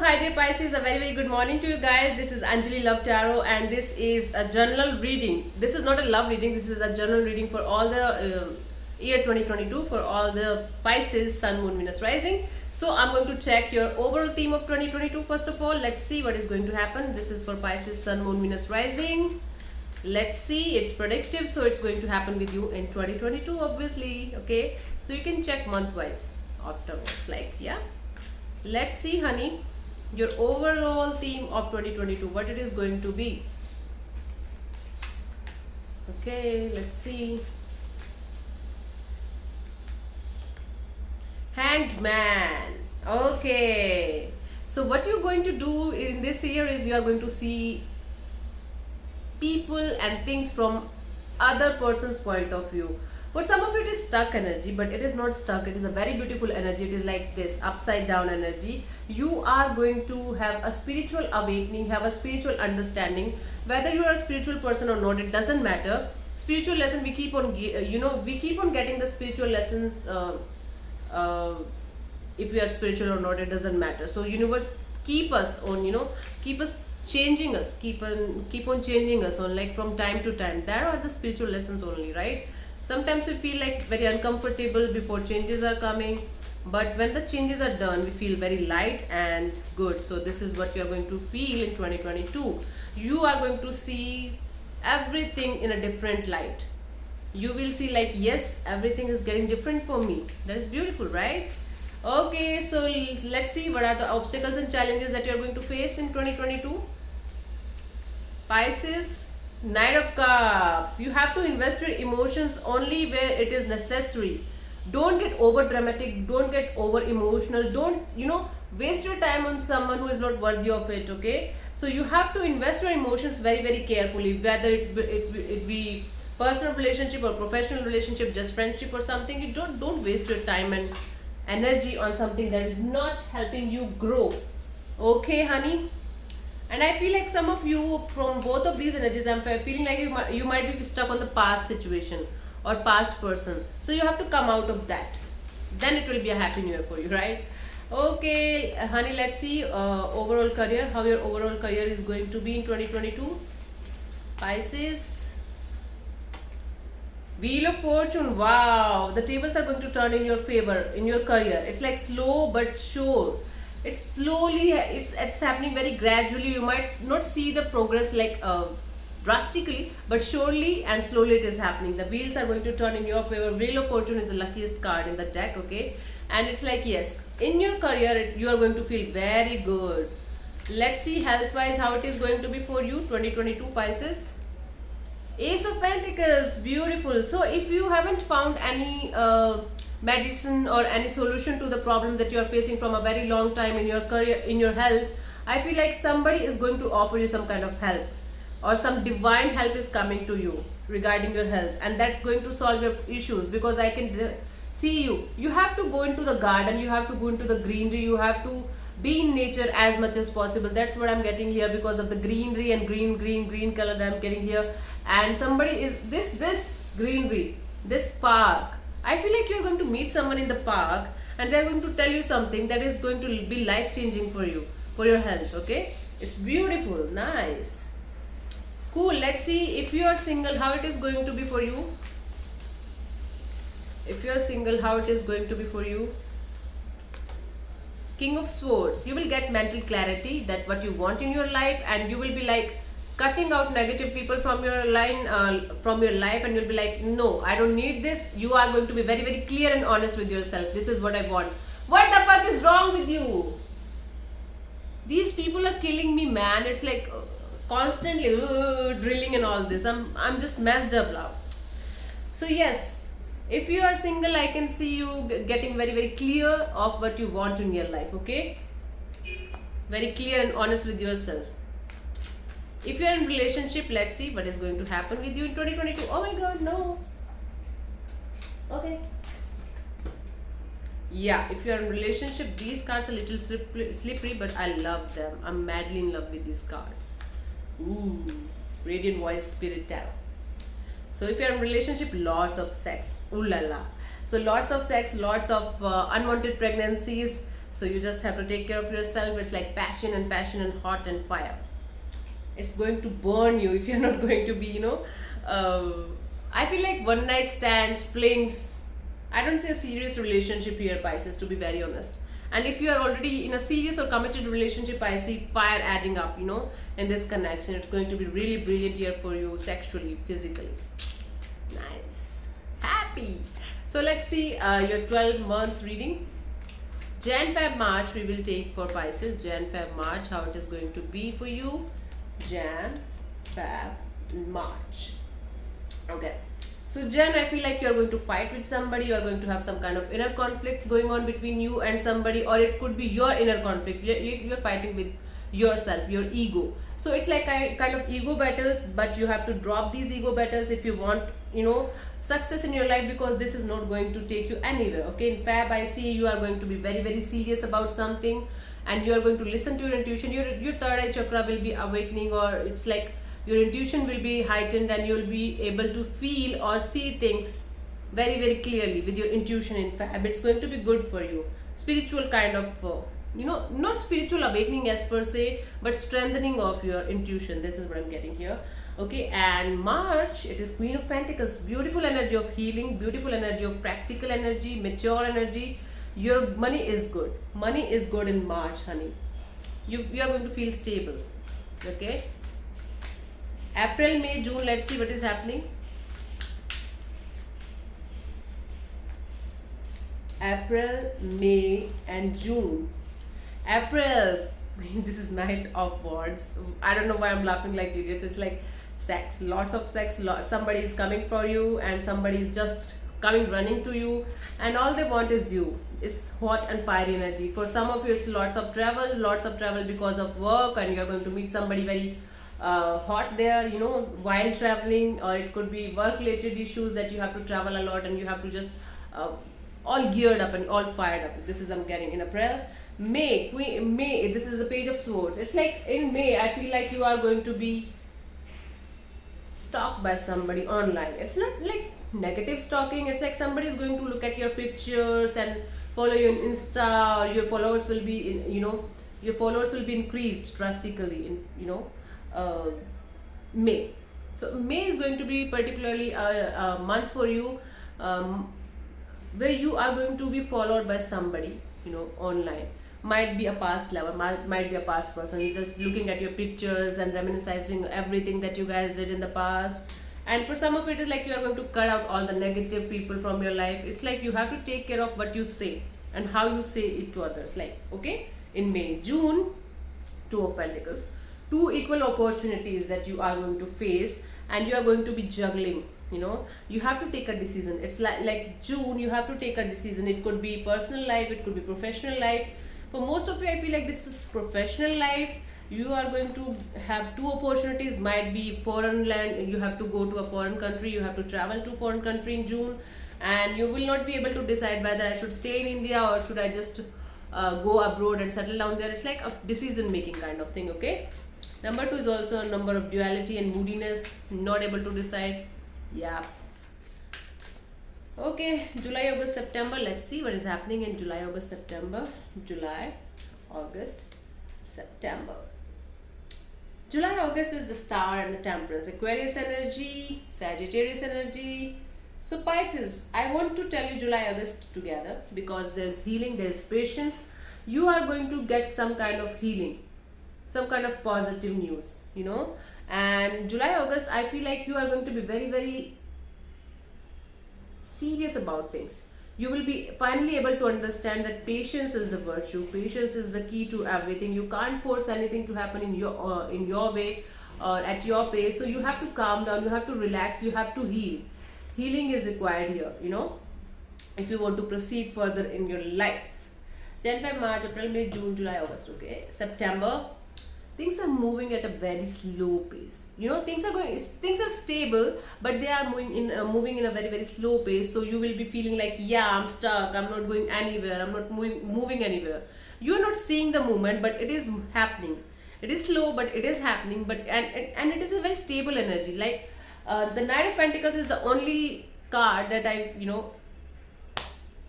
hi dear Pisces, a very good morning to you guys. This is Anjali Love Tarot and this is a general reading. This is not a love reading, this is a general reading for all the year 2022 for all the Pisces, Sun, Moon, Venus, Rising. So I'm going to check your overall theme of 2022 first of all. Let's see what is going to happen. This is for Pisces, Sun, Moon, Venus, Rising. Let's see, it's predictive, so it's going to happen with you in 2022 obviously. Okay, so you can check month wise afterwards, like, yeah. Let's see, honey, your overall theme of 2022, what it is going to be. Okay, let's see. Hanged Man. Okay, so what you're going to do in this year is you are going to see people and things from other person's point of view. For some of it is stuck energy, but it is not stuck. It is a very beautiful energy. It is like this upside down energy. You are going to have a spiritual awakening, have a spiritual understanding. Whether you are a spiritual person or not, it doesn't matter. Spiritual lesson, we keep on, we keep on getting the spiritual lessons. If we are spiritual or not, it doesn't matter. So universe keep us on, keep us changing us, keep on changing us on, like, from time to time. There are the spiritual lessons only, right? Sometimes we feel like very uncomfortable before changes are coming, but when the changes are done, we feel very light and good. So this is what you are going to feel in 2022. You are going to see everything in a different light. You will see, like, yes, everything is getting different for me. That is beautiful, right? Okay, so let's see what are the obstacles and challenges that you are going to face in 2022. Pisces, Knight of Cups. You have to invest your emotions only where it is necessary. Don't get over dramatic, don't get over emotional, don't waste your time on someone who is not worthy of it. Okay, so you have to invest your emotions very carefully, whether it be personal relationship or professional relationship, just friendship or something. You don't waste your time and energy on something that is not helping you grow. Okay, honey. And I feel like some of you from both of these energies, I'm feeling like you might be stuck on the past situation or past person. So you have to come out of that. Then it will be a happy new year for you, right? Okay, honey, let's see overall career, how your overall career is going to be in 2022. Pisces. Wheel of Fortune. Wow, the tables are going to turn in your favor in your career. It's like slow but sure. It's slowly, it's happening very gradually. You might not see the progress like drastically, but surely and slowly it is happening. The wheels are going to turn in your favor. Wheel of Fortune is the luckiest card in the deck. Okay, and it's like, yes, in your career you are going to feel very good. Let's see health wise how it is going to be for you 2022 Pisces. Ace of Pentacles. Beautiful. So if you haven't found any medicine or any solution to the problem that you are facing from a very long time in your career, in your health, I feel like somebody is going to offer you some kind of help, or some divine help is coming to you regarding your health, and that's going to solve your issues. Because I can see you have to go into the garden, you have to go into the greenery, you have to be in nature as much as possible. That's what I'm getting here because of the greenery and green color that I'm getting here. And somebody is this greenery, this park, I feel like you're going to meet someone in the park and they're going to tell you something that is going to be life changing for you, for your health. Okay, it's beautiful. Nice, cool. Let's see if you are single, how it is going to be for you. If you are single, how it is going to be for you. King of Swords. You will get mental clarity that what you want in your life, and you will be like cutting out negative people from your from your life, and you'll be like, no, I don't need this. You are going to be very clear and honest with yourself. This is what I want. What the fuck is wrong with you? These people are killing me, man. It's like constantly drilling and all this. I'm just messed up now. So yes, if you are single, I can see you getting very clear of what you want in your life. Okay, very clear and honest with yourself. If you are in relationship, let's see what is going to happen with you in 2022. Oh my god, no. Okay. Yeah, if you are in relationship, these cards are a little slippery, but I love them. I'm madly in love with these cards. Ooh, Radiant Voice Spirit Tarot. So if you are in relationship, lots of sex. Ooh la la. So lots of sex, lots of unwanted pregnancies. So you just have to take care of yourself. It's like passion and hot and fire. It's going to burn you if you're not going to be, I feel like one night stands, flings. I don't see a serious relationship here, Pisces, to be very honest. And if you are already in a serious or committed relationship, I see fire adding up, in this connection. It's going to be really brilliant year for you sexually, physically. Nice. Happy. So let's see your 12 months reading. Jan, Feb, March we will take for Pisces. Jan, Feb, March, how it is going to be for you. Jan, Feb, March. Okay. So Jan, I feel like you're going to fight with somebody. You're going to have some kind of inner conflict going on between you and somebody, or it could be your inner conflict. You're fighting with yourself, your ego. So it's like kind of ego battles, but you have to drop these ego battles if you want, success in your life, because this is not going to take you anywhere. Okay, in Feb, I see you are going to be very, very serious about something, and you are going to listen to your intuition. Your third eye chakra will be awakening, or it's like your intuition will be heightened, and you will be able to feel or see things very, very clearly with your intuition in Feb. It's going to be good for you. Spiritual kind of, not spiritual awakening as per se, but strengthening of your intuition. This is what I'm getting here. Okay, and March, it is Queen of Pentacles. Beautiful energy of healing, beautiful energy of practical energy, mature energy. Your money is good. Money is good in March, honey. You are going to feel stable. Okay. April, May, June, let's see what is happening. April, May and June. April, this is Knight of Wands. I don't know why I'm laughing like idiots. It's like sex, lots of sex. Somebody is coming for you, and somebody is just coming running to you, and all they want is you. It's hot and fiery energy. For some of you, it's lots of travel because of work, and you're going to meet somebody very hot there, while traveling, or it could be work related issues that you have to travel a lot, and you have to just all geared up and all fired up. This is I'm getting in April. May, this is a Page of Swords. It's like in May, I feel like you are going to be stalked by somebody online. It's not like negative stalking. It's like somebody is going to look at your pictures and follow you on Insta, or your followers will be your followers will be increased drastically in May. So May is going to be particularly a month for you, where you are going to be followed by somebody online. Might be a past lover, might be a past person, just looking at your pictures and reminiscing everything that you guys did in the past. And for some of it is like you are going to cut out all the negative people from your life. It's like you have to take care of what you say and how you say it to others. Like, okay, in May. June, Two of Pentacles. Two equal opportunities that you are going to face, and you are going to be juggling. You have to take a decision. It's like June, you have to take a decision. It could be personal life, it could be professional life. For most of you, I feel like this is professional life. You are going to have two opportunities. Might be foreign land, you have to go to a foreign country, you have to travel to a foreign country in June, and you will not be able to decide whether I should stay in India or should I just go abroad and settle down there. It's like a decision making kind of thing. Okay, number 2 is also a number of duality and moodiness, not able to decide. Yeah. Okay, July, August, September. Let's see what is happening in July, August, September. July, August, September. July, August is the Star and the Temperance. Aquarius energy, Sagittarius energy. So Pisces, I want to tell you July, August together, because there's healing, there's patience. You are going to get some kind of healing, some kind of positive news, And July, August, I feel like you are going to be very, very serious about things. You will be finally able to understand that patience is the virtue. Patience is the key to everything. You can't force anything to happen in your way or at your pace. So you have to calm down. You have to relax. You have to heal. Healing is required here. If you want to proceed further in your life. January, March, April, May, June, July, August. Okay, September. Things are moving at a very slow pace. Things are stable, but they are moving in a very, very slow pace. So you will be feeling like, yeah, I'm stuck, I'm not going anywhere, I'm not moving anywhere. You're not seeing the movement, but it is happening. It is slow, but it is happening. And it is a very stable energy. Like the Knight of Pentacles is the only card that I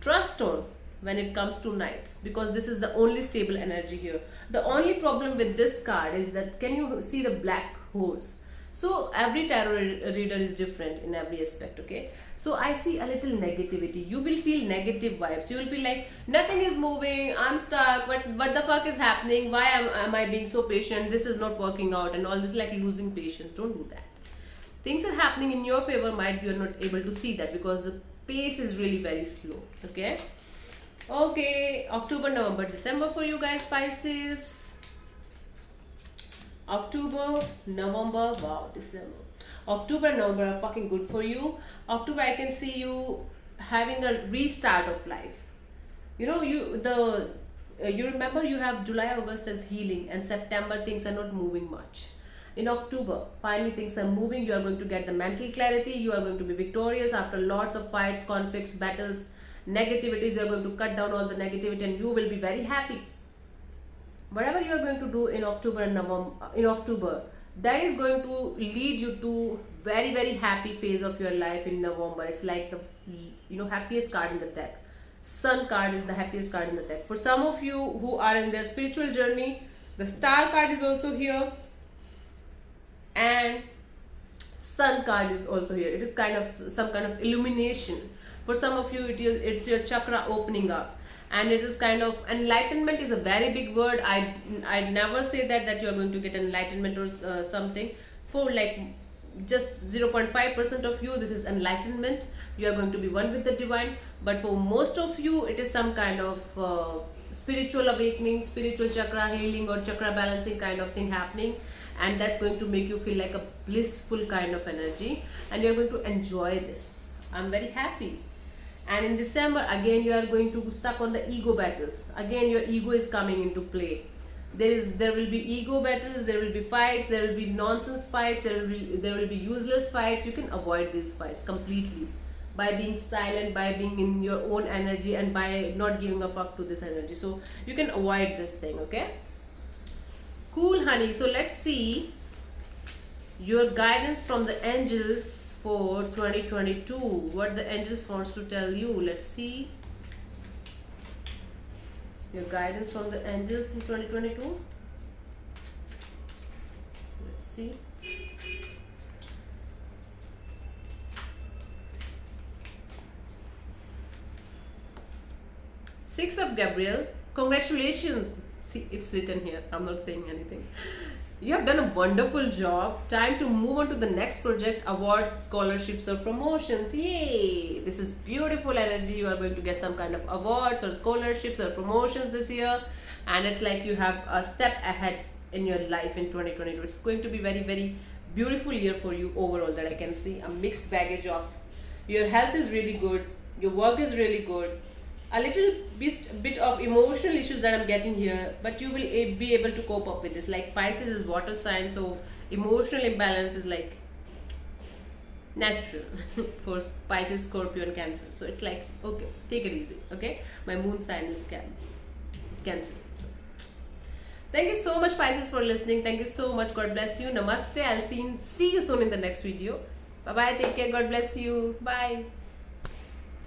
trust on. when it comes to nights, because this is the only stable energy here. The only problem with this card is that, can you see the black holes? So every tarot reader is different in every aspect, okay? So I see a little negativity. You will feel negative vibes. You will feel like nothing is moving, I'm stuck, what the fuck is happening, why am I being so patient, this is not working out, and all this, like losing patience. Don't do that. Things are happening in your favor, might be you're not able to see that because the pace is really very slow, okay? Okay, October, November, December for you guys, Pisces. October, November, wow, December. October and November are fucking good for you. October, I can see you having a restart of life. You know, you remember you have July, August as healing, and September things are not moving much. In October, finally things are moving. You are going to get the mental clarity. You are going to be victorious after lots of fights, conflicts, battles, negativities. You are going to cut down all the negativity, and you will be very happy. Whatever you are going to do in October and November, in October, that is going to lead you to very, very happy phase of your life in November. It's like the happiest card in the deck. Sun card is the happiest card in the deck. For some of you who are in their spiritual journey, the Star card is also here, and Sun card is also here. It is kind of some kind of illumination. For some of you, it's your chakra opening up, and it is kind of enlightenment is a very big word. I never say that you are going to get enlightenment or something. For like just 0.5% of you, this is enlightenment. You are going to be one with the divine. But for most of you, it is some kind of spiritual awakening, spiritual chakra healing, or chakra balancing kind of thing happening, and that's going to make you feel like a blissful kind of energy, and you're going to enjoy this. I'm very happy. And in December, again, you are going to stuck on the ego battles. Again, your ego is coming into play. There will be ego battles, there will be fights, there will be nonsense fights, there will be useless fights. You can avoid these fights completely by being silent, by being in your own energy, and by not giving a fuck to this energy. So you can avoid this thing, okay? Cool, honey. So let's see your guidance from the angels for 2022. What the angels wants to tell you. Let's see your guidance from the angels in 2022. Let's see. Six of Gabriel. Congratulations. See, it's written here. I'm not saying anything. You have done a wonderful job. Time to move on to the next project, awards, scholarships, or promotions. Yay! This is beautiful energy. You are going to get some kind of awards or scholarships or promotions this year. And it's like you have a step ahead in your life in 2022. It's going to be very, very beautiful year for you overall, that I can see. A mixed baggage of your health is really good. Your work is really good. A little bit of emotional issues that I'm getting here, but you will be able to cope up with this. Like Pisces is water sign, so emotional imbalance is like natural for Pisces, Scorpio, and Cancer. So it's like, okay, take it easy, okay? My moon sign is Cancer. So thank you so much, Pisces, for listening. Thank you so much. God bless you. Namaste. I'll see you soon in the next video. Bye bye. Take care. God bless you. Bye.